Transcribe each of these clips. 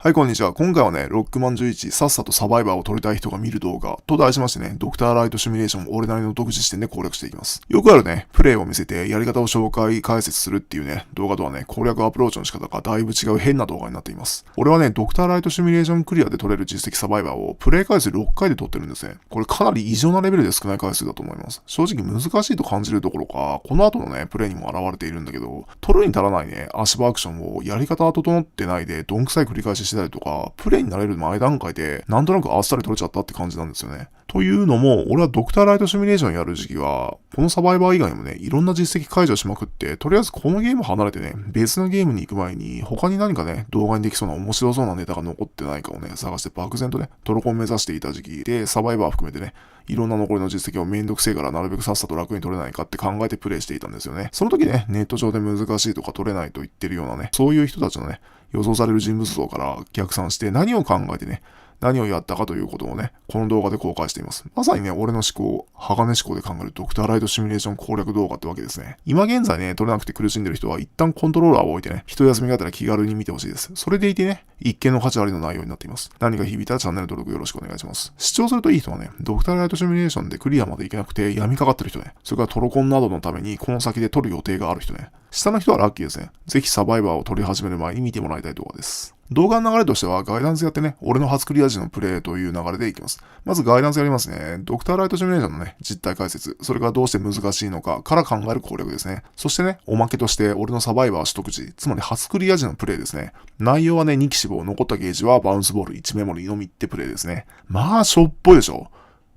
はい、こんにちは。今回はね、ロックマン11、さっさとサバイバーを撮りたい人が見る動画と題しましてね、ドクターライトシミュレーションを俺なりの独自視点で攻略していきます。よくあるね、プレイを見せてやり方を紹介解説するっていうね、動画とはね、攻略アプローチの仕方がだいぶ違う変な動画になっています。俺はね、ドクターライトシミュレーションクリアで撮れる実績サバイバーをプレイ回数6回で撮ってるんですね。これかなり異常なレベルで少ない回数だと思います。正直難しいと感じるどころか、この後のね、プレイにも現れているんだけど、撮るに足らないね、足場アクションをやり方は整ってないで、どんくさい繰り返ししてたりとか、プレイになれる前段階で、なんとなくあっさり取れちゃったって感じなんですよね。というのも、俺はドクターライトシミュレーションやる時期は、このサバイバー以外にもね、いろんな実績解除しまくって、とりあえずこのゲーム離れてね、別のゲームに行く前に、他に何かね、動画にできそうな面白そうなネタが残ってないかをね、探して漠然とね、トロコン目指していた時期で、サバイバー含めてね、いろんな残りの実績をめんどくせえからなるべくさっさと楽に取れないかって考えてプレイしていたんですよね。その時ね、ネット上で難しいとか取れないと言ってるようなね、そういう人たちのね、予想される人物像から逆算して何を考えてね、何をやったかということをね、この動画で公開しています。まさにね、俺の思考、鋼思考で考えるドクターライトシミュレーション攻略動画ってわけですね。今現在ね、取れなくて苦しんでる人は一旦コントローラーを置いてね、一休みがてら気軽に見てほしいです。それでいてね、一見の価値ありの内容になっています。何か響いたらチャンネル登録よろしくお願いします。視聴するといい人はね、ドクターライトシミュレーションでクリアまでいけなくて闇かかってる人ね、それからトロコンなどのためにこの先で取る予定がある人ね、下の人はラッキーですね。ぜひサバイバーを取り始める前に見てもらいたい動画です。動画の流れとしてはガイダンスやってね、俺の初クリア時のプレイという流れでいきます。まずガイダンスやりますね。ドクターライトシミュレーションのね、実態解説、それからどうして難しいのかから考える攻略ですね。そしてね、おまけとして俺のサバイバー取得時、つまり初クリア時のプレイですね。内容はね、2機死亡、残ったゲージはバウンスボール1メモリーのみってプレイですね。まあ、しょっぽいでしょ。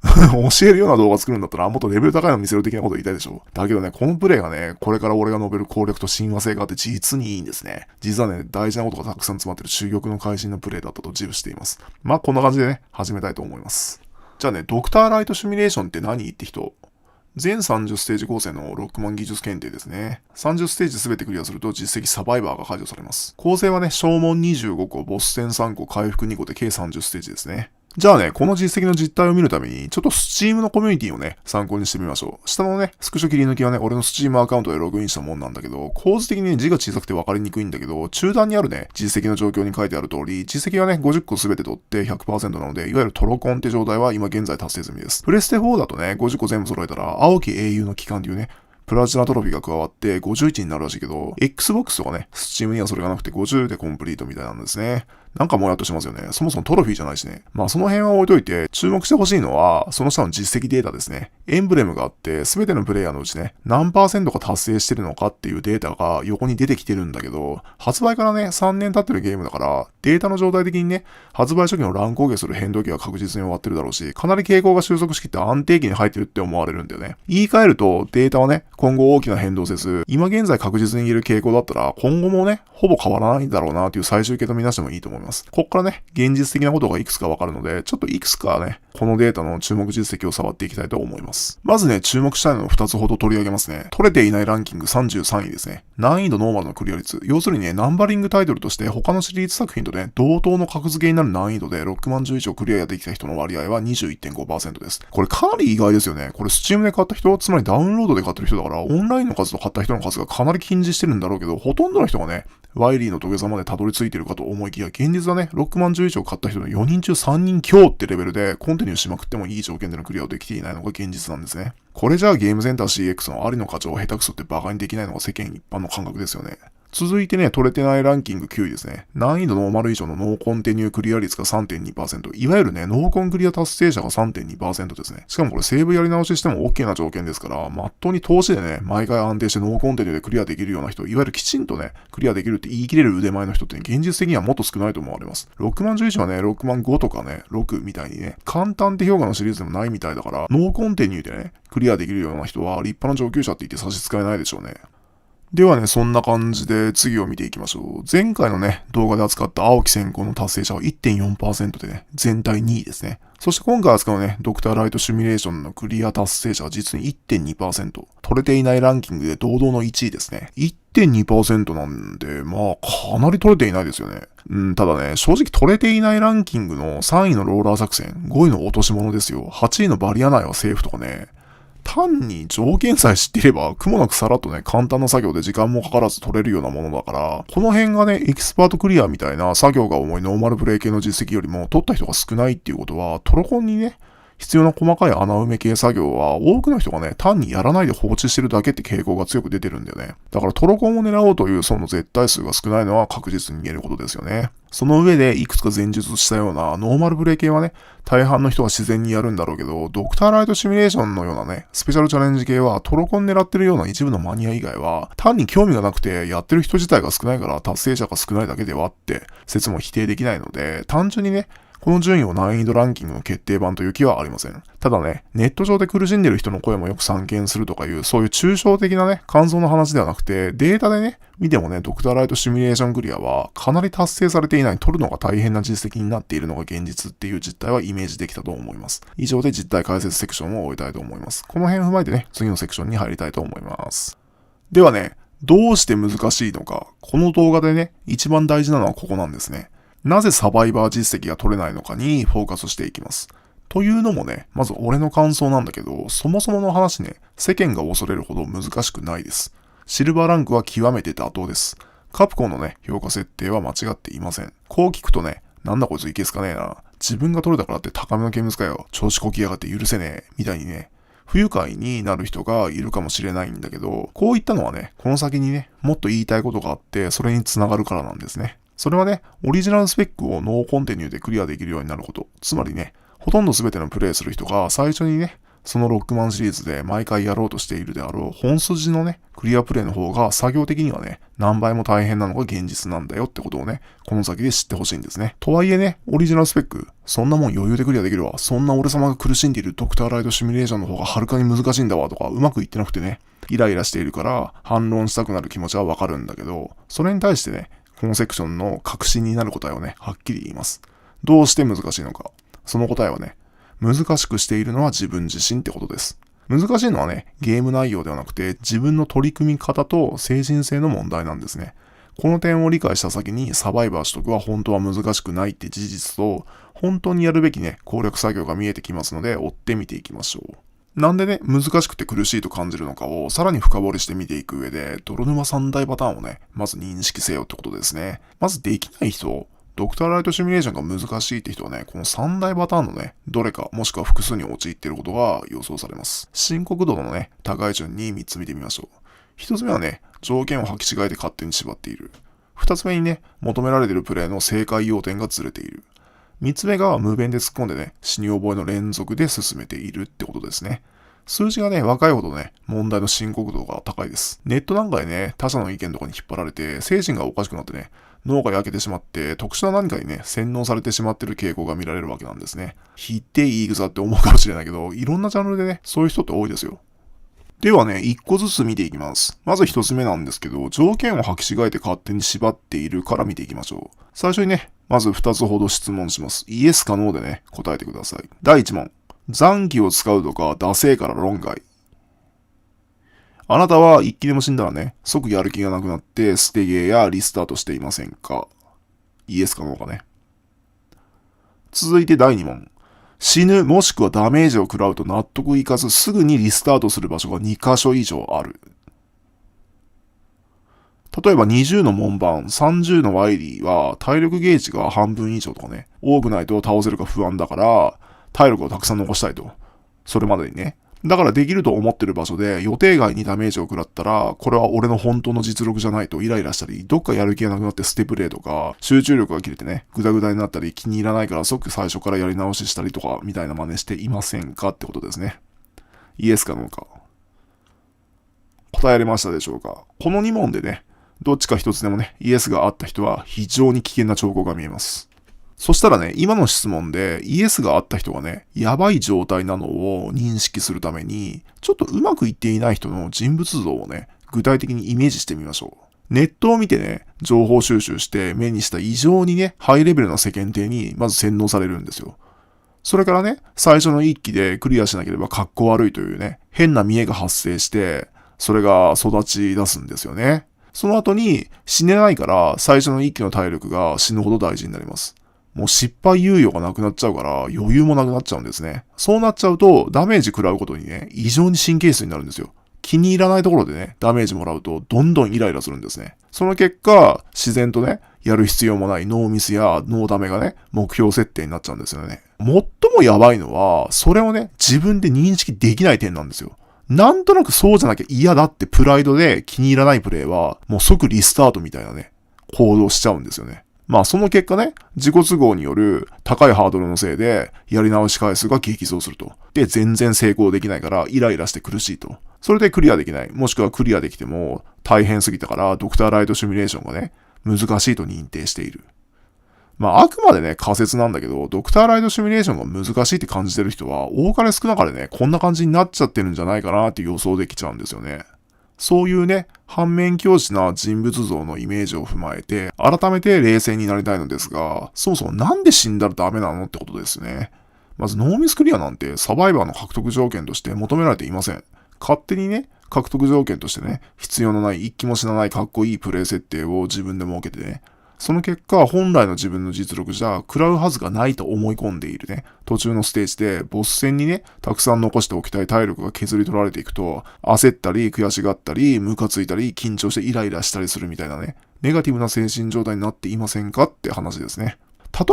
教えるような動画作るんだったらもっとレベル高いの見せる的なこと言いたいでしょ。だけどね、このプレイがね、これから俺が述べる攻略と親和性があって実にいいんですね。実はね、大事なことがたくさん詰まってる珠玉の会心のプレイだったと自負しています。まあこんな感じでね、始めたいと思います。じゃあね、ドクターライトシミュレーションって何って人、全30ステージ構成のロックマン技術検定ですね。30ステージすべてクリアすると実績サバイバーが解除されます。構成はね、消耗25個、ボス戦3個、回復2個で計30ステージですね。じゃあね、この実績の実態を見るために、ちょっと Steam のコミュニティをね、参考にしてみましょう。下のね、スクショ切り抜きはね、俺の Steam アカウントでログインしたもんなんだけど、構図的にね、字が小さくて分かりにくいんだけど、中段にあるね、実績の状況に書いてある通り、実績はね、50個すべて取って 100% なので、いわゆるトロコンって状態は今現在達成済みです。プレステ4だとね、50個全部揃えたら、青き英雄の期間というね、プラチナトロフィーが加わって51になるらしいけど、Xbox とかね、Steam にはそれがなくて50でコンプリートみたいなんですね。なんかもやっとしますよね。そもそもトロフィーじゃないしね。まあその辺は置いといて、注目してほしいのは、その下の実績データですね。エンブレムがあって、すべてのプレイヤーのうちね、何%が達成してるのかっていうデータが横に出てきてるんだけど、発売からね、3年経ってるゲームだから、データの状態的にね、発売初期の乱高下する変動期は確実に終わってるだろうし、かなり傾向が収束しきって安定期に入ってるって思われるんだよね。言い換えると、データはね、今後大きな変動せず、今現在確実に言える傾向だったら、今後もね、ほぼ変わらないんだろうなという最終形とみなしてもいいと思います。こっからね、現実的なことがいくつかわかるので、ちょっといくつかね、このデータの注目実績を触っていきたいと思います。まずね、注目したいのを2つほど取り上げますね。取れていないランキング33位ですね。難易度ノーマルのクリア率。要するにね、ナンバリングタイトルとして他のシリーズ作品とね、同等の格付けになる難易度でロックマン11をクリアできた人の割合は 21.5% です。これかなり意外ですよね。これ Steam で買った人、つまりダウンロードで買ってる人だから、オンラインの数と買った人の数がかなり近似してるんだろうけど、ほとんどの人がね、ワイリーの土下座までたどり着いてるかと思いきや、現実はね、ロックマン11を買った人の4人中3人強ってレベルで、コンティニューしまくってもいい条件でのクリアをできていないのが現実なんですね。これじゃあゲームセンター CX のありの課長を下手くそってバカにできないのが世間一般の感覚ですよね。続いてね、取れてないランキング9位ですね。難易度ノーマル以上のノーコンティニュークリア率が 3.2%。いわゆるね、ノーコンクリア達成者が 3.2% ですね。しかもこれセーブやり直ししても OK な条件ですから、まっとうに投資でね、毎回安定してノーコンティニューでクリアできるような人、いわゆるきちんとね、クリアできるって言い切れる腕前の人って、ね、現実的にはもっと少ないと思われます。6万11はね、6万5とかね、6みたいにね、簡単って評価のシリーズでもないみたいだから、ノーコンティニューでね、クリアできるような人は立派な上級者って言って差し支えないでしょうね。ではね、そんな感じで次を見ていきましょう。前回のね、動画で扱った青木先行の達成者は 1.4% でね、全体2位ですね。そして今回扱うね、ドクターライトシミュレーションのクリア達成者は実に 1.2%。取れていないランキングで堂々の1位ですね。1.2% なんで、まあ、かなり取れていないですよね。ただね、正直取れていないランキングの3位のローラー作戦、5位の落とし物ですよ。8位のバリア内はセーフとかね、単に条件さえ知っていれば、苦もなくさらっとね、簡単な作業で時間もかからず取れるようなものだから、この辺がね、エキスパートクリアみたいな作業が重いノーマルプレイ系の実績よりも取った人が少ないっていうことは、トロコンにね、必要な細かい穴埋め系作業は多くの人がね、単にやらないで放置してるだけって傾向が強く出てるんだよね。だからトロコンを狙おうという層の絶対数が少ないのは確実に言えることですよね。その上でいくつか前述したようなノーマルプレイ系はね、大半の人が自然にやるんだろうけど、ドクターライトシミュレーションのようなね、スペシャルチャレンジ系はトロコン狙ってるような一部のマニア以外は、単に興味がなくてやってる人自体が少ないから達成者が少ないだけではって説も否定できないので、単純にね、この順位を難易度ランキングの決定版という気はありません。ただね、ネット上で苦しんでる人の声もよく散見するとかいう、そういう抽象的なね、感想の話ではなくて、データでね、見てもね、ドクターライトシミュレーションクリアは、かなり達成されていない、取るのが大変な実績になっているのが現実っていう実態はイメージできたと思います。以上で実態解説セクションを終えたいと思います。この辺踏まえてね、次のセクションに入りたいと思います。ではね、どうして難しいのか、この動画でね、一番大事なのはここなんですね。なぜサバイバー実績が取れないのかにフォーカスしていきます。というのもね、まず俺の感想なんだけど、そもそもの話ね、世間が恐れるほど難しくないです。シルバーランクは極めて妥当です。カプコンのね、評価設定は間違っていません。こう聞くとね、なんだこいついけすかねえな。自分が取れたからって高めの見物かよ。調子こきやがって許せねえ。みたいにね、不愉快になる人がいるかもしれないんだけど、こういったのはね、この先にね、もっと言いたいことがあって、それに繋がるからなんですね。それはね、オリジナルスペックをノーコンティニューでクリアできるようになること。つまりね、ほとんど全てのプレイする人が最初にね、そのロックマンシリーズで毎回やろうとしているであろう本筋のね、クリアプレイの方が作業的にはね、何倍も大変なのが現実なんだよってことをね、この先で知ってほしいんですね。とはいえね、オリジナルスペック、そんなもん余裕でクリアできるわ。そんな俺様が苦しんでいるドクターライトシミュレーションの方がはるかに難しいんだわとか、うまくいってなくてね、イライラしているから反論したくなる気持ちはわかるんだけど、それに対してね、このセクションの核心になる答えをね、はっきり言います。どうして難しいのか。その答えはね、難しくしているのは自分自身ってことです。難しいのはね、ゲーム内容ではなくて自分の取り組み方と精神性の問題なんですね。この点を理解した先にサバイバー取得は本当は難しくないって事実と、本当にやるべきね、攻略作業が見えてきますので追ってみていきましょう。なんでね、難しくて苦しいと感じるのかをさらに深掘りして見ていく上で、泥沼三大パターンをね、まず認識せよってことですね。まずできない人、ドクターライトシミュレーションが難しいって人はね、この三大パターンのね、どれかもしくは複数に陥っていることが予想されます。深刻度のね、高い順に3つ見てみましょう。1つ目はね、条件を履き違えて勝手に縛っている。2つ目にね、求められているプレイの正解要点がずれている。3つ目が無弁で突っ込んでね、死に覚えの連続で進めているってことですね。数字がね、若いほどね、問題の深刻度が高いです。ネットなんかでね、他者の意見とかに引っ張られて、精神がおかしくなってね、脳が焼けてしまって、特殊な何かにね、洗脳されてしまってる傾向が見られるわけなんですね。引いていいぐさって思うかもしれないけど、いろんなジャンルでね、そういう人って多いですよ。ではね、一個ずつ見ていきます。まず一つ目なんですけど、条件を履き違えて勝手に縛っているから見ていきましょう。最初にね、まず二つほど質問します。イエスかノーでね、答えてください。第一問。残機を使うとか、ダセーから論外。あなたは一気でも死んだらね、即やる気がなくなって捨てゲーやリスタートしていませんか？イエスかノーかね。続いて第2問。死ぬもしくはダメージを食らうと納得いかずすぐにリスタートする場所が2箇所以上ある。例えば20の門番、30のワイリーは体力ゲージが半分以上とかね、多くないと倒せるか不安だから、体力をたくさん残したいと。それまでにね。だからできると思ってる場所で予定外にダメージを食らったら、これは俺の本当の実力じゃないとイライラしたり、どっかやる気がなくなってステプレイとか、集中力が切れてね、グダグダになったり気に入らないから即最初からやり直ししたりとか、みたいな真似していませんかってことですね。イエスかノーか。答えられましたでしょうか？この2問でね、どっちか一つでもね、イエスがあった人は非常に危険な兆候が見えます。そしたらね、今の質問でイエスがあった人がね、やばい状態なのを認識するために、ちょっとうまくいっていない人の人物像をね、具体的にイメージしてみましょう。ネットを見てね、情報収集して目にした異常にね、ハイレベルな世間体にまず洗脳されるんですよ。それからね、最初の一期でクリアしなければ格好悪いというね、変な見栄が発生して、それが育ち出すんですよね。その後に死ねないから最初の一期の体力が死ぬほど大事になります。もう失敗猶予がなくなっちゃうから余裕もなくなっちゃうんですね。そうなっちゃうとダメージ食らうことにね、異常に神経質になるんですよ。気に入らないところでね、ダメージもらうとどんどんイライラするんですね。その結果、自然とね、やる必要もないノーミスやノーダメがね、目標設定になっちゃうんですよね。最もやばいのは、それをね、自分で認識できない点なんですよ。なんとなくそうじゃなきゃ嫌だってプライドで気に入らないプレイは、もう即リスタートみたいなね、行動しちゃうんですよね。まあその結果ね、自己都合による高いハードルのせいで、やり直し回数が激増すると。で、全然成功できないからイライラして苦しいと。それでクリアできない。もしくはクリアできても大変すぎたからドクターライトシミュレーションがね、難しいと認定している。まああくまでね、仮説なんだけど、ドクターライトシミュレーションが難しいって感じてる人は、多かれ少なかれね、こんな感じになっちゃってるんじゃないかなって予想できちゃうんですよね。そういうね、反面教師な人物像のイメージを踏まえて、改めて冷静になりたいのですが、そもそもなんで死んだらダメなのってことですね。まずノーミスクリアなんてサバイバーの獲得条件として求められていません。勝手にね、獲得条件としてね、必要のない一気も死なないかっこいいプレイ設定を自分で設けてね、その結果、本来の自分の実力じゃ食らうはずがないと思い込んでいるね、途中のステージでボス戦にね、たくさん残しておきたい体力が削り取られていくと、焦ったり悔しがったり、ムカついたり、緊張してイライラしたりするみたいなね、ネガティブな精神状態になっていませんかって話ですね。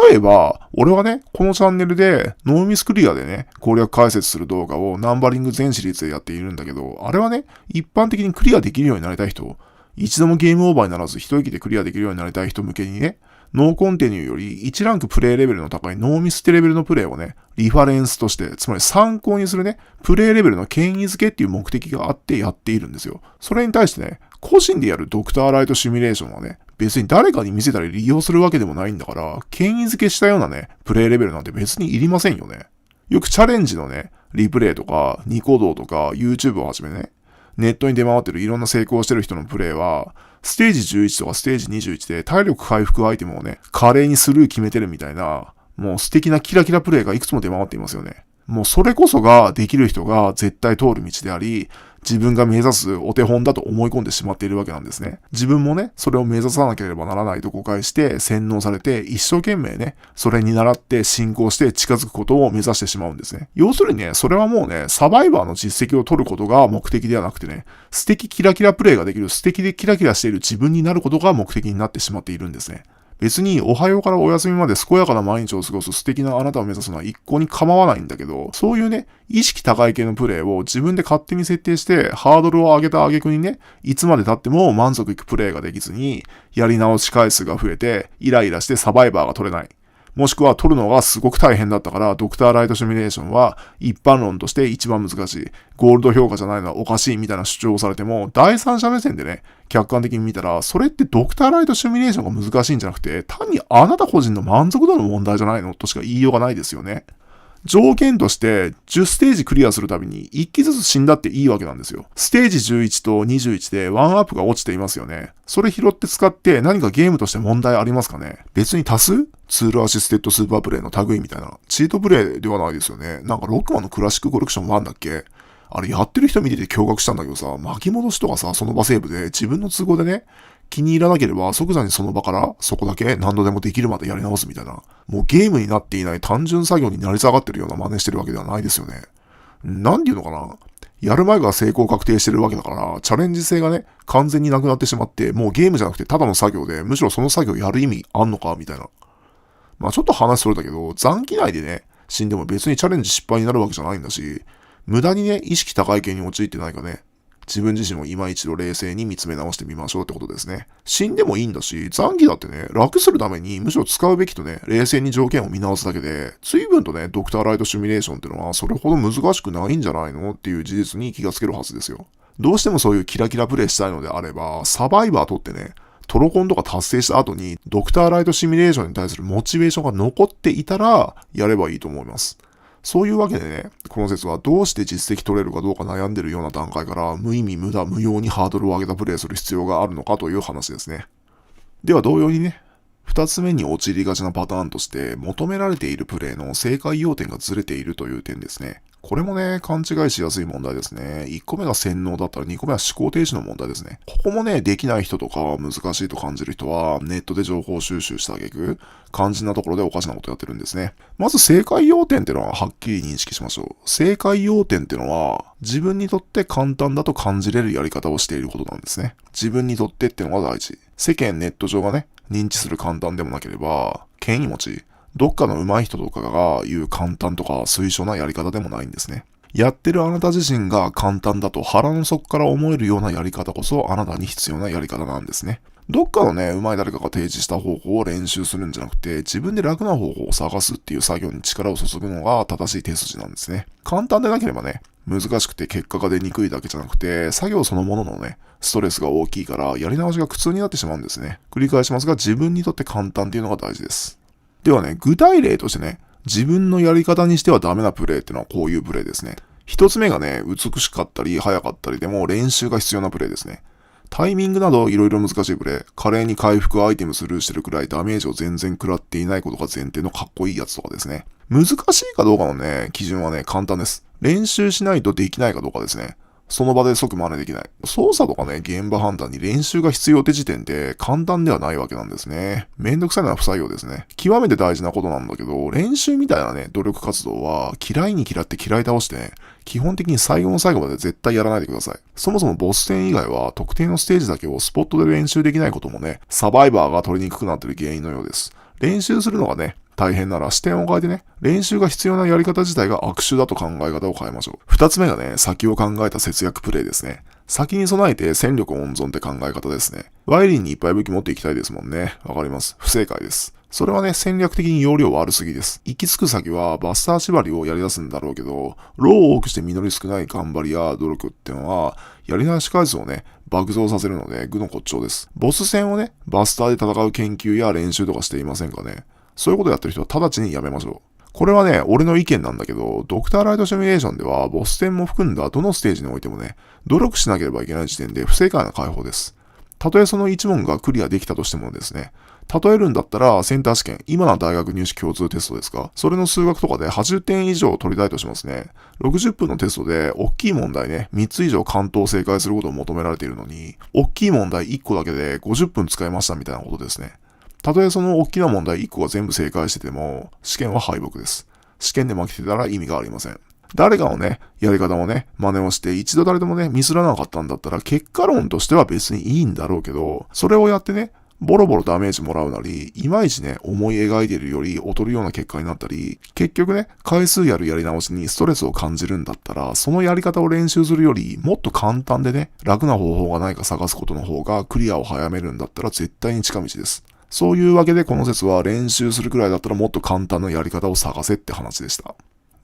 例えば、俺はね、このチャンネルで、ノーミスクリアでね、攻略解説する動画をナンバリング全シリーズでやっているんだけど、あれはね、一般的にクリアできるようになりたい人、一度もゲームオーバーにならず一息でクリアできるようになりたい人向けにね、ノーコンティニューより1ランクプレイレベルの高いノーミスってレベルのプレイをね、リファレンスとして、つまり参考にするね、プレイレベルの権威づけっていう目的があってやっているんですよ。それに対してね、個人でやるドクターライトシミュレーションはね、別に誰かに見せたり利用するわけでもないんだから、権威づけしたようなね、プレイレベルなんて別にいりませんよね。よくチャレンジのね、リプレイとか、ニコ動とか、YouTube をはじめね、ネットに出回ってるいろんな成功してる人のプレイは、ステージ11とかステージ21で体力回復アイテムをね、華麗にスルー決めてるみたいな、もう素敵なキラキラプレイがいくつも出回っていますよね。もうそれこそができる人が絶対通る道であり、自分が目指すお手本だと思い込んでしまっているわけなんですね。自分もね、それを目指さなければならないと誤解して洗脳されて一生懸命ね、それに倣って進行して近づくことを目指してしまうんですね。要するにね、それはもうね、サバイバーの実績を取ることが目的ではなくてね、素敵キラキラプレイができる素敵でキラキラしている自分になることが目的になってしまっているんですね。別におはようからお休みまで健やかな毎日を過ごす素敵なあなたを目指すのは一向に構わないんだけど、そういうね、意識高い系のプレイを自分で勝手に設定してハードルを上げた挙句にね、いつまで経っても満足いくプレイができずに、やり直し回数が増えて、イライラしてサバイバーが取れない。もしくは取るのがすごく大変だったから、ドクターライトシミュレーションは一般論として一番難しい。ゴールド評価じゃないのはおかしいみたいな主張をされても、第三者目線でね、客観的に見たら、それってドクターライトシミュレーションが難しいんじゃなくて、単にあなた個人の満足度の問題じゃないのとしか言いようがないですよね。条件として10ステージクリアするたびに1機ずつ死んだっていいわけなんですよ。ステージ11と21でワンアップが落ちていますよね。それ拾って使って何かゲームとして問題ありますかね？別に足すツールアシステッドスーパープレイの類みたいな。チートプレイではないですよね。なんかロックマンのクラシックコレクション1だっけ？あれやってる人見てて驚愕したんだけどさ、巻き戻しとかさ、その場セーブで自分の都合でね、気に入らなければ即座にその場からそこだけ何度でもできるまでやり直すみたいな。もうゲームになっていない単純作業になり下がってるような真似してるわけではないですよね。なんていうのかな。やる前が成功確定してるわけだから、チャレンジ性がね、完全になくなってしまって、もうゲームじゃなくてただの作業で、むしろその作業やる意味あんのかみたいな。まあちょっと話それだけど、残機内でね、死んでも別にチャレンジ失敗になるわけじゃないんだし、無駄にね、意識高い系に陥ってないかね。自分自身を今一度冷静に見つめ直してみましょうってことですね。死んでもいいんだし、残機だってね、楽するためにむしろ使うべきとね、冷静に条件を見直すだけで、随分とね、ドクターライトシミュレーションってのはそれほど難しくないんじゃないのっていう事実に気がつけるはずですよ。どうしてもそういうキラキラプレイしたいのであれば、サバイバー取ってね、トロコンとか達成した後に、ドクターライトシミュレーションに対するモチベーションが残っていたら、やればいいと思います。そういうわけでね、この説はどうして実績取れるかどうか悩んでるような段階から無意味無駄無用にハードルを上げたプレイする必要があるのかという話ですね。では同様にね、二つ目に陥りがちなパターンとして求められているプレイの正解要点がずれているという点ですね。これもね、勘違いしやすい問題ですね。1個目が洗脳だったら2個目は思考停止の問題ですね。ここもね、できない人とか難しいと感じる人は、ネットで情報収集した挙句、肝心なところでおかしなことやってるんですね。まず正解要点っていうのははっきり認識しましょう。正解要点っていうのは、自分にとって簡単だと感じれるやり方をしていることなんですね。自分にとってっていうのが大事。世間ネット上がね、認知する簡単でもなければ、権威持ち、どっかの上手い人とかが言う簡単とか推奨なやり方でもないんですね。やってるあなた自身が簡単だと腹の底から思えるようなやり方こそあなたに必要なやり方なんですね。どっかのね、上手い誰かが提示した方法を練習するんじゃなくて、自分で楽な方法を探すっていう作業に力を注ぐのが正しい手筋なんですね。簡単でなければね、難しくて結果が出にくいだけじゃなくて、作業そのもののね、ストレスが大きいからやり直しが苦痛になってしまうんですね。繰り返しますが、自分にとって簡単っていうのが大事です。ではね、具体例としてね、自分のやり方にしてはダメなプレイっていうのはこういうプレイですね。一つ目がね、美しかったり早かったりでも練習が必要なプレイですね。タイミングなどいろいろ難しいプレイ、華麗に回復アイテムスルーしてるくらいダメージを全然食らっていないことが前提のかっこいいやつとかですね。難しいかどうかのね、基準はね、簡単です。練習しないとできないかどうかですね。その場で即真似できない。操作とかね、現場判断に練習が必要って時点で簡単ではないわけなんですね。めんどくさいのは不採用ですね。極めて大事なことなんだけど、練習みたいなね、努力活動は嫌いに嫌って嫌い倒してね、基本的に最後の最後まで絶対やらないでください。そもそもボス戦以外は特定のステージだけをスポットで練習できないこともね、サバイバーが取りにくくなっている原因のようです。練習するのがね、大変なら視点を変えてね、練習が必要なやり方自体が悪手だと考え方を変えましょう。二つ目がね、先を考えた節約プレイですね。先に備えて戦力温存って考え方ですね。ワイリンにいっぱい武器持っていきたいですもんね。わかります。不正解です。それはね、戦略的に容量悪すぎです。行き着く先はバスター縛りをやり出すんだろうけど、ローを多くして実り少ない頑張りや努力ってのは、やり直し回数をね、爆増させるので、愚の骨頂です。ボス戦をね、バスターで戦う研究や練習とかしていませんかね。そういうことやってる人は直ちにやめましょう。これはね、俺の意見なんだけど、ドクターライトシミュレーションでは、ボス戦も含んだどのステージにおいてもね、努力しなければいけない時点で不正解な解放です。たとえその一問がクリアできたとしてもですね、例えるんだったらセンター試験、今の大学入試共通テストですか、それの数学とかで80点以上取りたいとしますね。60分のテストで大きい問題ね、3つ以上関東正解することを求められているのに、大きい問題1個だけで50分使いましたみたいなことですね。たとえその大きな問題1個が全部正解してても、試験は敗北です。試験で負けてたら意味がありません。誰かのね、やり方をね、真似をして一度誰でもね、ミスらなかったんだったら結果論としては別にいいんだろうけど、それをやってね、ボロボロダメージもらうなり、いまいちね、思い描いているより劣るような結果になったり、結局ね、回数やるやり直しにストレスを感じるんだったら、そのやり方を練習するより、もっと簡単でね、楽な方法がないか探すことの方がクリアを早めるんだったら絶対に近道です。そういうわけでこの説は練習するくらいだったらもっと簡単なやり方を探せって話でした。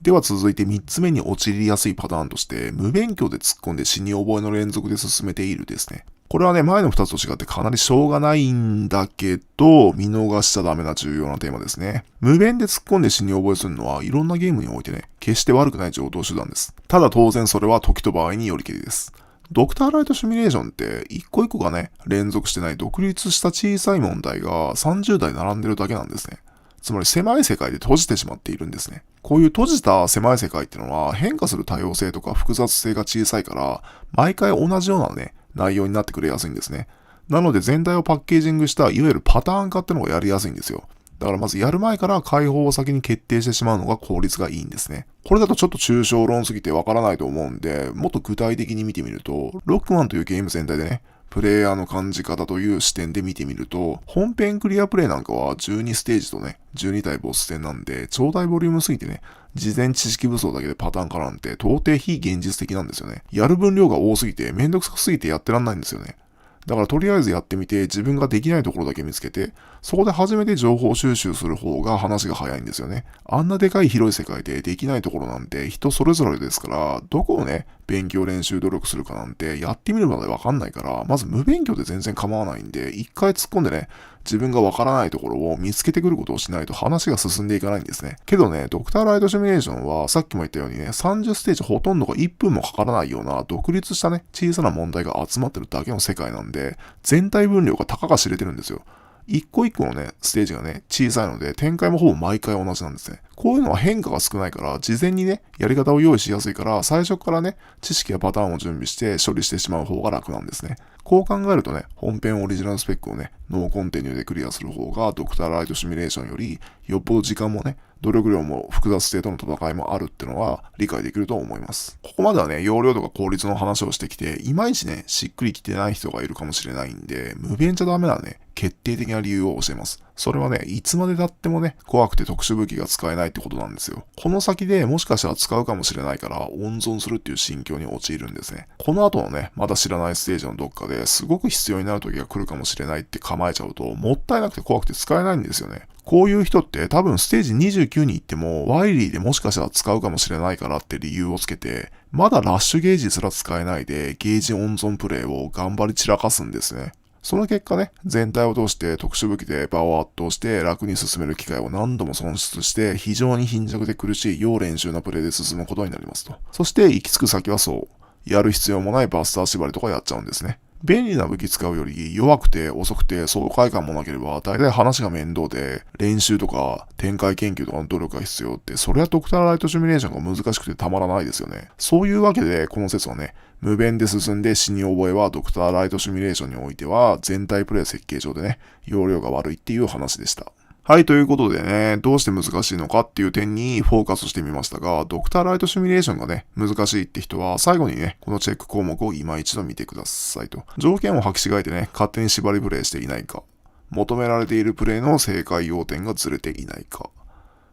では続いて3つ目に陥りやすいパターンとして、無勉強で突っ込んで死に覚えの連続で進めているですね。これはね、前の2つと違ってかなりしょうがないんだけど、見逃しちゃダメな重要なテーマですね。無弁で突っ込んで死に覚えするのはいろんなゲームにおいてね、決して悪くない常套手段です。ただ当然それは時と場合によりけりです。ドクターライトシミュレーションって一個一個がね、連続してない独立した小さい問題が30台並んでるだけなんですね。つまり狭い世界で閉じてしまっているんですね。こういう閉じた狭い世界っていうのは変化する多様性とか複雑性が小さいから、毎回同じようなね、内容になってくれやすいんですね。なので全体をパッケージングしたいわゆるパターン化ってのがやりやすいんですよ。だからまずやる前から解放を先に決定してしまうのが効率がいいんですね。これだとちょっと抽象論すぎてわからないと思うんで、もっと具体的に見てみると、ロックマンというゲーム全体でね、プレイヤーの感じ方という視点で見てみると、本編クリアプレイなんかは12ステージとね、12体ボス戦なんで、超大ボリュームすぎてね、事前知識武装だけでパターン化なんて到底非現実的なんですよね。やる分量が多すぎてめんどくさすぎてやってらんないんですよね。だからとりあえずやってみて自分ができないところだけ見つけて、そこで初めて情報収集する方が話が早いんですよね。あんなでかい広い世界でできないところなんて人それぞれですから、どこをね、勉強練習努力するかなんてやってみるまでわかんないから、まず無勉強で全然構わないんで、一回突っ込んでね、自分がわからないところを見つけてくることをしないと話が進んでいかないんですね。けどね、ドクターライトシミュレーションはさっきも言ったようにね、30ステージほとんどが1分もかからないような独立したね、小さな問題が集まってるだけの世界なんで、全体分量がたかが知れてるんですよ。一個一個のね、ステージがね、小さいので、展開もほぼ毎回同じなんですね。こういうのは変化が少ないから、事前にね、やり方を用意しやすいから、最初からね、知識やパターンを準備して処理してしまう方が楽なんですね。こう考えるとね、本編オリジナルスペックをね、ノーコンティニューでクリアする方が、ドクターライトシミュレーションより、よっぽど時間もね、努力量も複雑性との戦いもあるってのは理解できると思います。ここまではね、容量とか効率の話をしてきて、いまいちね、しっくりきてない人がいるかもしれないんで、無弁じゃダメなね、決定的な理由を教えます。それはね、いつまで経ってもね、怖くて特殊武器が使えないってことなんですよ。この先でもしかしたら使うかもしれないから温存するっていう心境に陥るんですね。この後のね、まだ知らないステージのどっかですごく必要になる時が来るかもしれないって構えちゃうと、もったいなくて怖くて使えないんですよね。こういう人って多分ステージ29に行ってもワイリーでもしかしたら使うかもしれないからって理由をつけて、まだラッシュゲージすら使えないでゲージ温存プレイを頑張り散らかすんですね。その結果ね、全体を通して特殊武器で場を圧倒して楽に進める機会を何度も損失して非常に貧弱で苦しい要練習なプレイで進むことになりますと。そして行き着く先はそう、やる必要もないバスター縛りとかやっちゃうんですね。便利な武器使うより弱くて遅くて爽快感もなければ大体話が面倒で練習とか展開研究とかの努力が必要ってそれはドクターライトシミュレーションが難しくてたまらないですよね。そういうわけでこの説はね、無弁で進んで死に覚えはドクターライトシミュレーションにおいては全体プレイ設計上でね、容量が悪いっていう話でした。はい、ということでね、どうして難しいのかっていう点にフォーカスしてみましたが、ドクターライトシミュレーションがね、難しいって人は最後にね、このチェック項目を今一度見てくださいと。条件を履き違えてね、勝手に縛りプレイしていないか。求められているプレイの正解要点がずれていないか。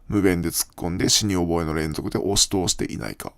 無弁で突っ込んで死に覚えの連続で押し通していないか。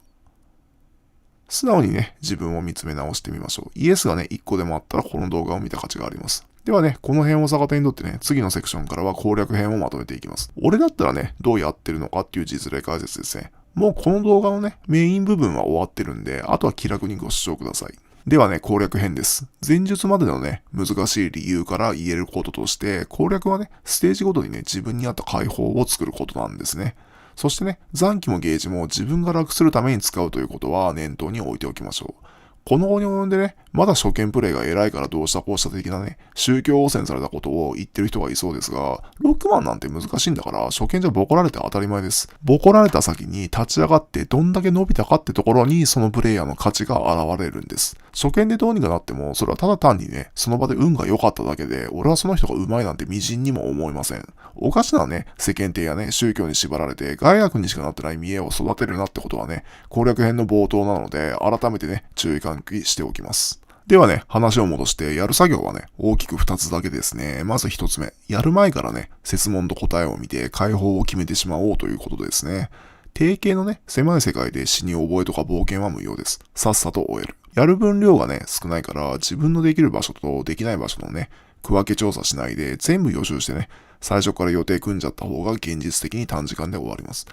素直にね、自分を見つめ直してみましょう。イエスがね、1個でもあったらこの動画を見た価値があります。ではね、この辺を逆手にとってね、次のセクションからは攻略編をまとめていきます。俺だったらね、どうやってるのかっていう実例解説ですね。もうこの動画のね、メイン部分は終わってるんで、あとは気楽にご視聴ください。ではね、攻略編です。前述までのね、難しい理由から言えることとして、攻略はね、ステージごとにね、自分に合った解放を作ることなんですね。そしてね、残機もゲージも自分が楽するために使うということは念頭に置いておきましょう。この後に及んでね、まだ初見プレイが偉いからどうしたこうした的なね、宗教汚染されたことを言ってる人がいそうですが、ロックマンなんて難しいんだから初見じゃボコられて当たり前です。ボコられた先に立ち上がってどんだけ伸びたかってところにそのプレイヤーの価値が現れるんです。初見でどうにかなっても、それはただ単にね、その場で運が良かっただけで、俺はその人が上手いなんて微塵にも思いません。おかしなね、世間体やね、宗教に縛られて、害悪にしかなってない見栄を育てるなってことはね、攻略編の冒頭なので、改めてね、注意喚起しておきます。ではね、話を戻してやる作業はね、大きく2つだけですね。まず1つ目、やる前からね、設問と答えを見て解放を決めてしまおうということですね。定型のね、狭い世界で死に覚えとか冒険は無用です。さっさと終える。やる分量がね、少ないから自分のできる場所とできない場所のね、区分け調査しないで全部予習してね、最初から予定組んじゃった方が現実的に短時間で終わります。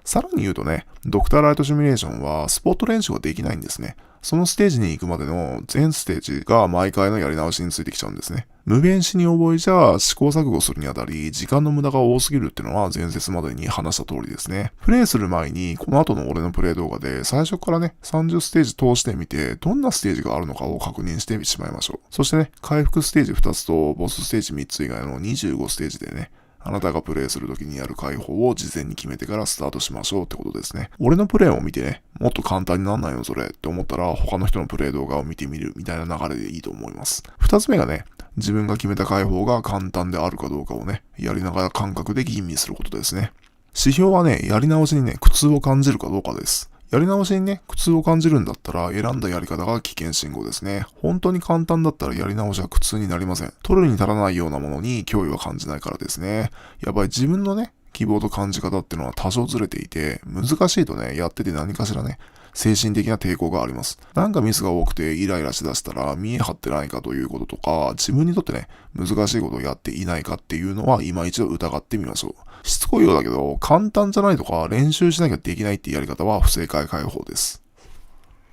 さらに言うとね、ドクターライトシミュレーションはスポット練習ができないんですね。そのステージに行くまでの全ステージが毎回のやり直しについてきちゃうんですね。無弁死に覚えじゃ試行錯誤するにあたり時間の無駄が多すぎるってのは前節までに話した通りですね。プレイする前にこの後の俺のプレイ動画で最初からね30ステージ通してみてどんなステージがあるのかを確認してしまいましょう。そしてね、回復ステージ2つとボスステージ3つ以外の25ステージでね、あなたがプレイするときにやる解放を事前に決めてからスタートしましょうってことですね。俺のプレイを見てね、もっと簡単になんないのそれって思ったら他の人のプレイ動画を見てみるみたいな流れでいいと思います。二つ目がね、自分が決めた解放が簡単であるかどうかをね、やりながら感覚で吟味することですね。指標はね、やり直しにね、苦痛を感じるかどうかです。やり直しにね、苦痛を感じるんだったら選んだやり方が危険信号ですね。本当に簡単だったらやり直しは苦痛になりません。取るに足らないようなものに脅威は感じないからですね。やっぱり自分のね、希望と感じ方っていうのは多少ずれていて、難しいとね、やってて何かしらね、精神的な抵抗があります。なんかミスが多くてイライラしだしたら見え張ってないかということとか、自分にとってね、難しいことをやっていないかっていうのは今一度疑ってみましょう。しつこいようだけど、簡単じゃないとか練習しなきゃできないっていうやり方は不正解解放です。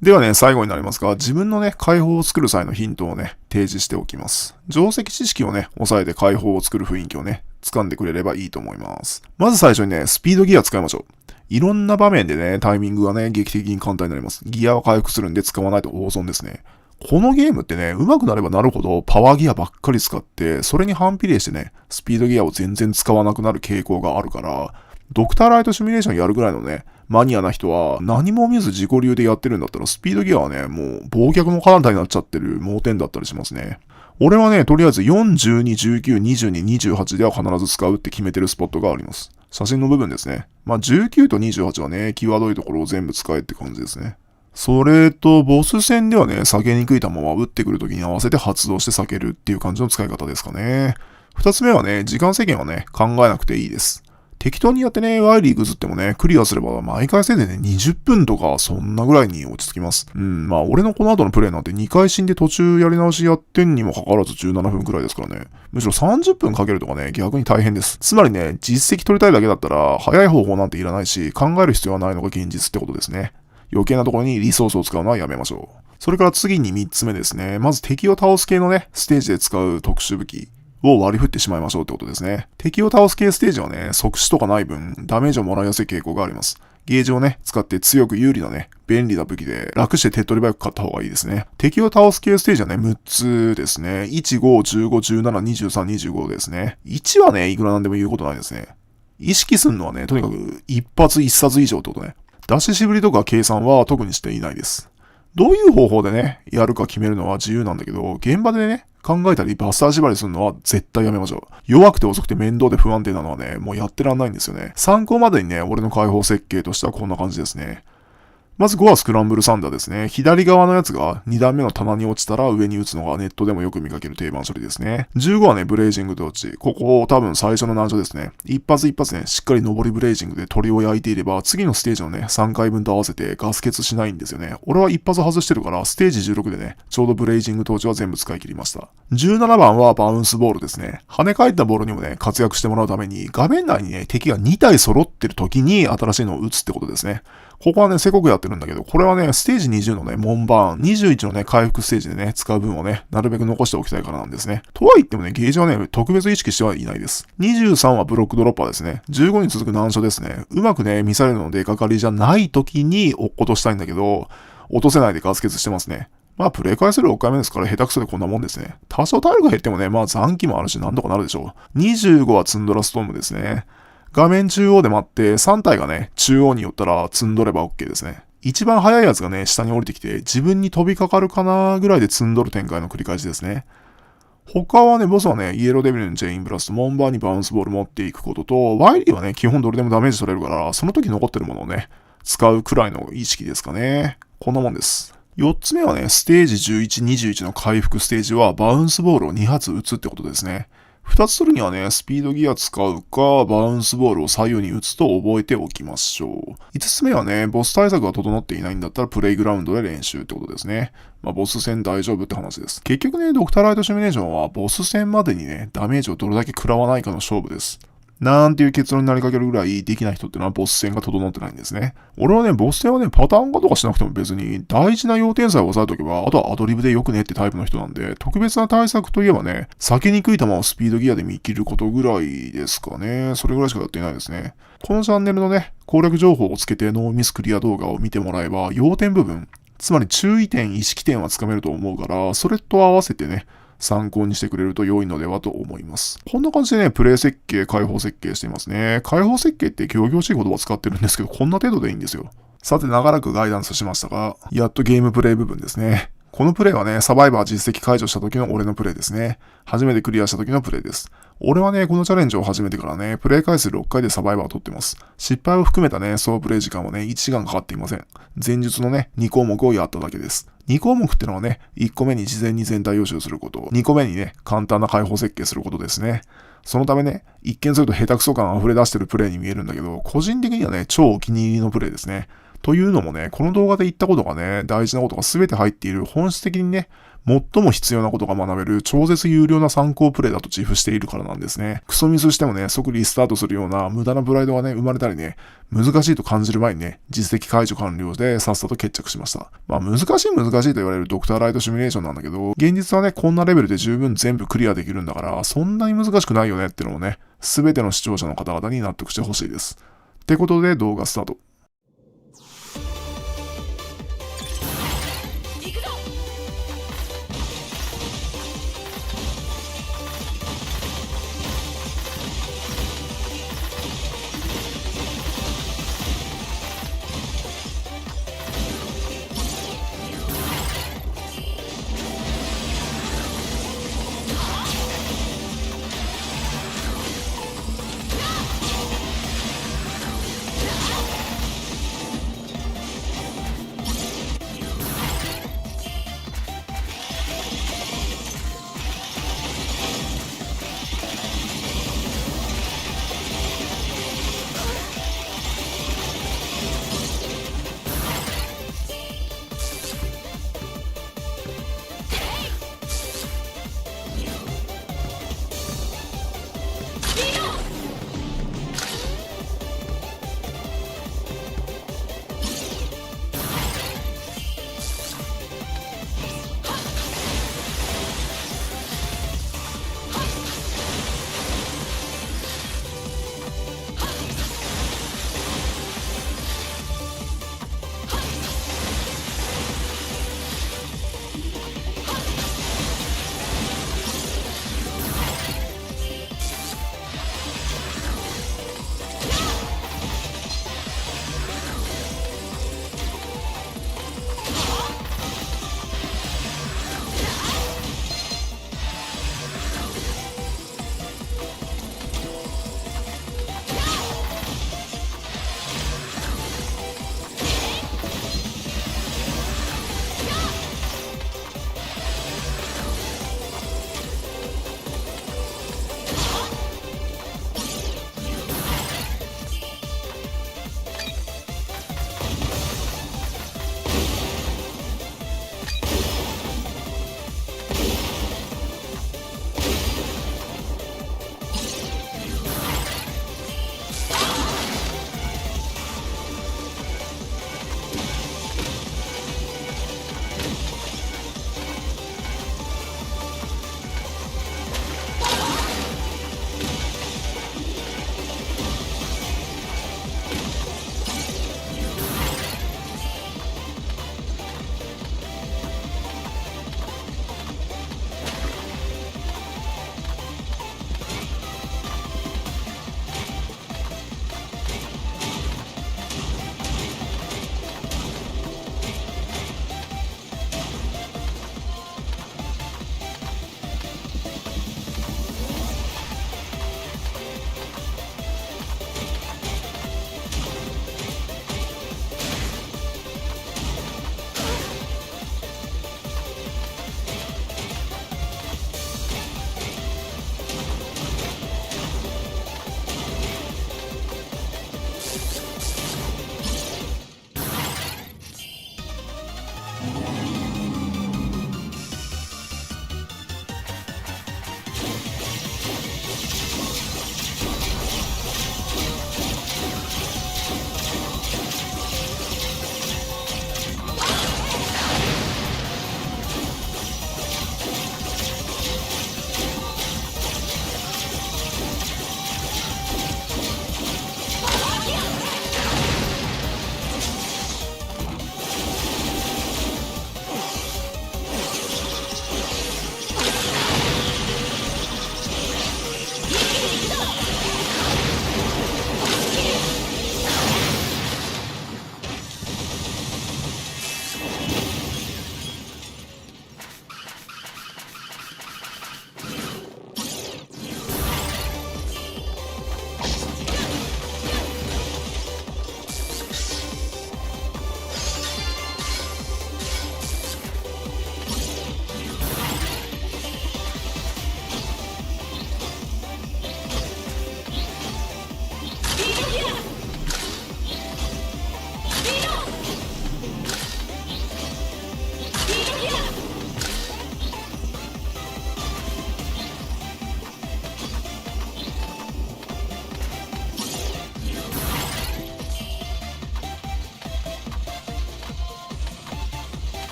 ではね、最後になりますが、自分のね、解放を作る際のヒントをね、提示しておきます。定石知識をね、抑えて解放を作る雰囲気をね、掴んでくれればいいと思います。まず最初にね、スピードギア使いましょう。いろんな場面でね、タイミングがね、劇的に簡単になります。ギアは回復するんで使わないと大損ですね。このゲームってね、上手くなればなるほどパワーギアばっかり使って、それに反比例してね、スピードギアを全然使わなくなる傾向があるから、ドクターライトシミュレーションやるぐらいのね、マニアな人は何も見ず自己流でやってるんだったらスピードギアはね、もう忘却の彼方になっちゃってる盲点だったりしますね。俺はね、とりあえず4、12、19、22、28では必ず使うって決めてるスポットがあります。写真の部分ですね。まあ19と28はね、際どいところを全部使えって感じですね。それと、ボス戦ではね、避けにくい球は打ってくるときに合わせて発動して避けるっていう感じの使い方ですかね。二つ目はね、時間制限はね、考えなくていいです。適当にやってね、ワイリーグズってもね、クリアすれば毎回せいでね、20分とかそんなぐらいに落ち着きます。まあ俺のこの後のプレイなんて2回死んで途中やり直しやってんにもかかわらず17分くらいですからね。むしろ30分かけるとかね、逆に大変です。つまりね、実績取りたいだけだったら、早い方法なんていらないし、考える必要はないのが現実ってことですね。余計なところにリソースを使うのはやめましょう。それから次に3つ目ですね。まず敵を倒す系のね、ステージで使う特殊武器を割り振ってしまいましょうってことですね。敵を倒す系ステージはね、即死とかない分、ダメージをもらいやすい傾向があります。ゲージをね、使って強く有利なね、便利な武器で楽して手っ取り早く買った方がいいですね。敵を倒す系ステージはね、6つですね。1、5、15、17、23、25ですね。1はね、いくらなんでも言うことないですね。意識するのはね、とにかく一発一冊以上ってことね。出ししぶりとか計算は特にしていないです。どういう方法でね、やるか決めるのは自由なんだけど、現場でね、考えたりバスター縛りするのは絶対やめましょう。弱くて遅くて面倒で不安定なのはね、もうやってらんないんですよね。参考までにね、俺の開放設計としてはこんな感じですね。まず5はスクランブルサンダーですね。左側のやつが2段目の棚に落ちたら上に打つのがネットでもよく見かける定番処理ですね。15はね、ブレイジングドッジ。ここ多分最初の難所ですね。一発一発ね、しっかり上りブレイジングで鳥を焼いていれば、次のステージのね、3回分と合わせてガス欠しないんですよね。俺は一発外してるから、ステージ16でね、ちょうどブレイジングドッジは全部使い切りました。17番はバウンスボールですね。跳ね返ったボールにもね、活躍してもらうために、画面内にね、敵が2体揃ってる時に新しいのを打つってことですね。ここはね、せこくやってるんだけど、これはね、ステージ20のね、門番、21のね、回復ステージでね、使う分をね、なるべく残しておきたいからなんですね。とは言ってもね、ゲージはね、特別意識してはいないです。23はブロックドロッパーですね。15に続く難所ですね。うまくね、ミサイルの出かかりじゃない時に落っことしたいんだけど、落とせないでガス欠してますね。まあ、プレイ回数6回目ですから下手くそでこんなもんですね。多少体力が減ってもね、まあ残機もあるし何とかなるでしょう。25はツンドラストームですね。画面中央で待って3体がね、中央に寄ったら積んどれば OK ですね。一番速いやつがね、下に降りてきて自分に飛びかかるかなぐらいで積んどる展開の繰り返しですね。他はね、ボスはね、イエローデビルのチェインブラスト、モンバーにバウンスボール持っていくことと、ワイリーはね、基本どれでもダメージ取れるから、その時残ってるものをね、使うくらいの意識ですかね。こんなもんです。4つ目はね、ステージ11、21の回復ステージはバウンスボールを2発撃つってことですね。2つ取るにはね、スピードギア使うか、バウンスボールを左右に打つと覚えておきましょう。5つ目はね、ボス対策が整っていないんだったらプレイグラウンドで練習ってことですね。まあ、ボス戦大丈夫って話です。結局ね、ドクターライトシミュレーションはボス戦までにね、ダメージをどれだけ食らわないかの勝負です。なんていう結論になりかけるぐらいできない人ってのはボス戦が整ってないんですね。俺はね、ボス戦はね、パターン化とかしなくても別に大事な要点さえ押さえとけば、あとはアドリブでよくねってタイプの人なんで、特別な対策といえばね、避けにくい球をスピードギアで見切ることぐらいですかね。それぐらいしかやっていないですね。このチャンネルのね、攻略情報をつけてノーミスクリア動画を見てもらえば、要点部分、つまり注意点、意識点はつかめると思うから、それと合わせてね、参考にしてくれると良いのではと思います。こんな感じでね、プレイ設計、開放設計していますね。開放設計って行々しい言葉使ってるんですけど、こんな程度でいいんですよ。さて、長らくガイダンスしましたが、やっとゲームプレイ部分ですね。このプレイはね、サバイバー実績解除した時の俺のプレイですね。初めてクリアした時のプレイです。俺はね、このチャレンジを始めてからね、プレイ回数6回でサバイバーを取ってます。失敗を含めたね、総プレイ時間はね、1時間かかっていません。前述のね、2項目をやっただけです。2項目ってのはね、1個目に事前に全体予習すること、2個目にね、簡単な開放設計することですね。そのためね、一見すると下手くそ感溢れ出してるプレイに見えるんだけど、個人的にはね、超お気に入りのプレイですね。というのもね、この動画で言ったことがね、大事なことが全て入っている、本質的にね、最も必要なことが学べる超絶有料な参考プレイだと自負しているからなんですね。クソミスしてもね、即リスタートするような無駄なプライドがね、生まれたりね、難しいと感じる前にね、実績解除完了でさっさと決着しました。まあ難しいと言われるドクターライトシミュレーションなんだけど、現実はね、こんなレベルで十分全部クリアできるんだから、そんなに難しくないよねってのをね、すべての視聴者の方々に納得してほしいです。ってことで動画スタート。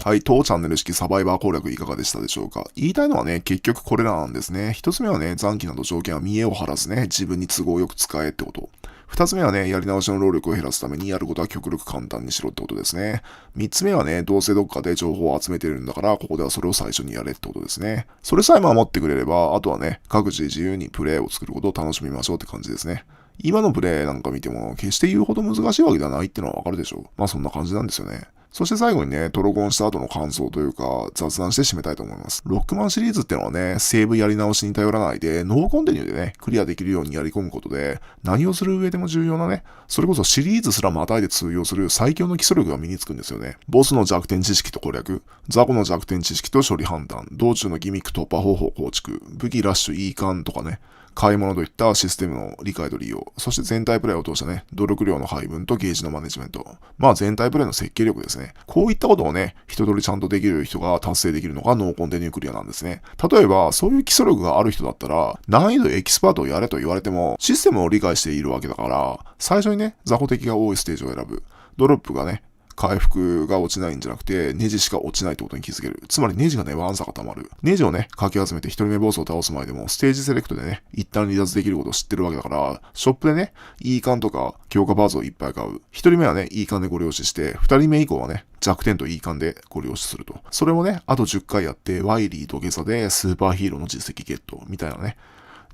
はい、当チャンネル式サバイバー攻略いかがでしたでしょうか。言いたいのはね、結局これらなんですね。一つ目はね、残機など条件は見栄を張らずね、自分に都合よく使えってこと。二つ目はね、やり直しの労力を減らすためにやることは極力簡単にしろってことですね。三つ目はね、どうせどっかで情報を集めてるんだから、ここではそれを最初にやれってことですね。それさえ守ってくれれば、あとはね、各自自由にプレイを作ることを楽しみましょうって感じですね。今のプレイなんか見ても、決して言うほど難しいわけではないってのはわかるでしょう。まあそんな感じなんですよね。そして最後にね、トロゴンした後の感想というか、雑談して締めたいと思います。ロックマンシリーズってのはね、セーブやり直しに頼らないで、ノーコンティニューでね、クリアできるようにやり込むことで、何をする上でも重要なね、それこそシリーズすらまたいで通用する最強の基礎力が身につくんですよね。ボスの弱点知識と攻略、雑魚の弱点知識と処理判断、道中のギミック突破方法構築、武器ラッシュ E カンとかね、買い物といったシステムの理解と利用、そして全体プレイを通したね、努力量の配分とゲージのマネジメント、まあ全体プレイの設計力ですね。こういったことをね、一通りちゃんとできる人が達成できるのがノーコンティニュークリアなんですね。例えば、そういう基礎力がある人だったら、難易度エキスパートをやれと言われても、システムを理解しているわけだから、最初にね、雑魚敵が多いステージを選ぶ。ドロップがね、回復が落ちないんじゃなくて、ネジしか落ちないってことに気づける。つまりネジがね、ワンサが溜まる。ネジをね、かき集めて一人目ボスを倒す前でも、ステージセレクトでね、一旦離脱できることを知ってるわけだから、ショップでね、E カンとか強化パーツをいっぱい買う。一人目はね、E カンでご了承して、二人目以降はね、弱点と E カンでご了承すると。それをね、あと10回やって、ワイリーとゲサでスーパーヒーローの実績ゲット、みたいなね。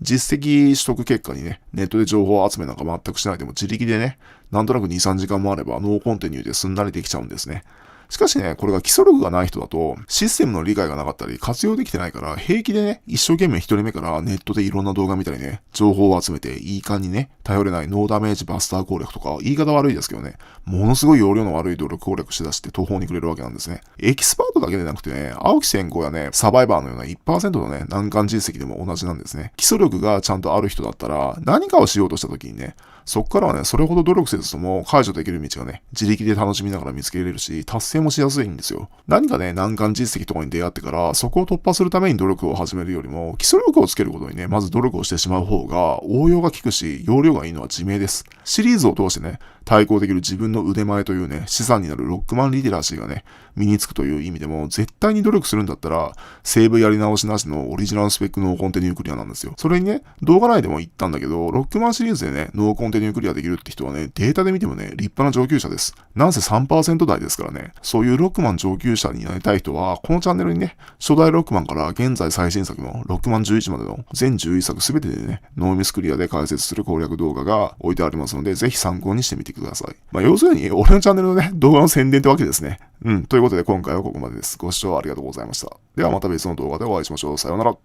実績取得結果にね、ネットで情報集めなんか全くしないでも自力でね、なんとなく2、3時間もあればノーコンティニューですんなりできちゃうんですね。しかしね、これが基礎力がない人だと、システムの理解がなかったり、活用できてないから、平気でね、一生懸命一人目からネットでいろんな動画見たりね、情報を集めて、いい感にね、頼れないノーダメージバスター攻略とか、言い方悪いですけどね、ものすごい容量の悪い努力攻略しだして途方に暮れるわけなんですね。エキスパートだけでなくてね、青木先行やね、サバイバーのような 1% のね、難関実績でも同じなんですね。基礎力がちゃんとある人だったら、何かをしようとした時にね、そこからはね、それほど努力せずとも解除できる道がね、自力で楽しみながら見つけれるし、達成もしやすいんですよ。何かね、難関実績とかに出会ってから、そこを突破するために努力を始めるよりも、基礎力をつけることにね、まず努力をしてしまう方が、応用が効くし、容量がいいのは自明です。シリーズを通してね、対抗できる自分の腕前というね、資産になるロックマンリテラシーがね、身につくという意味でも、絶対に努力するんだったら、セーブやり直しなしのオリジナルスペックノーコンティニュークリアなんですよ。それにね、動画内でも言ったんだけど、ロックマンシリーズでね、ノーコンティニュークリアできるって人はね、データで見てもね、立派な上級者です。なんせ 3% 台ですからね、そういうロックマン上級者になりたい人は、このチャンネルにね、初代ロックマンから現在最新作のロックマン11までの全11作すべてでね、ノーミスクリアで解説する攻略動画が置いてありますので、ぜひ参考にしてみてください。要するに、俺のチャンネルのね、動画の宣伝ってわけですね。ということで今回はここまでです。ご視聴ありがとうございました。ではまた別の動画でお会いしましょう。さようなら。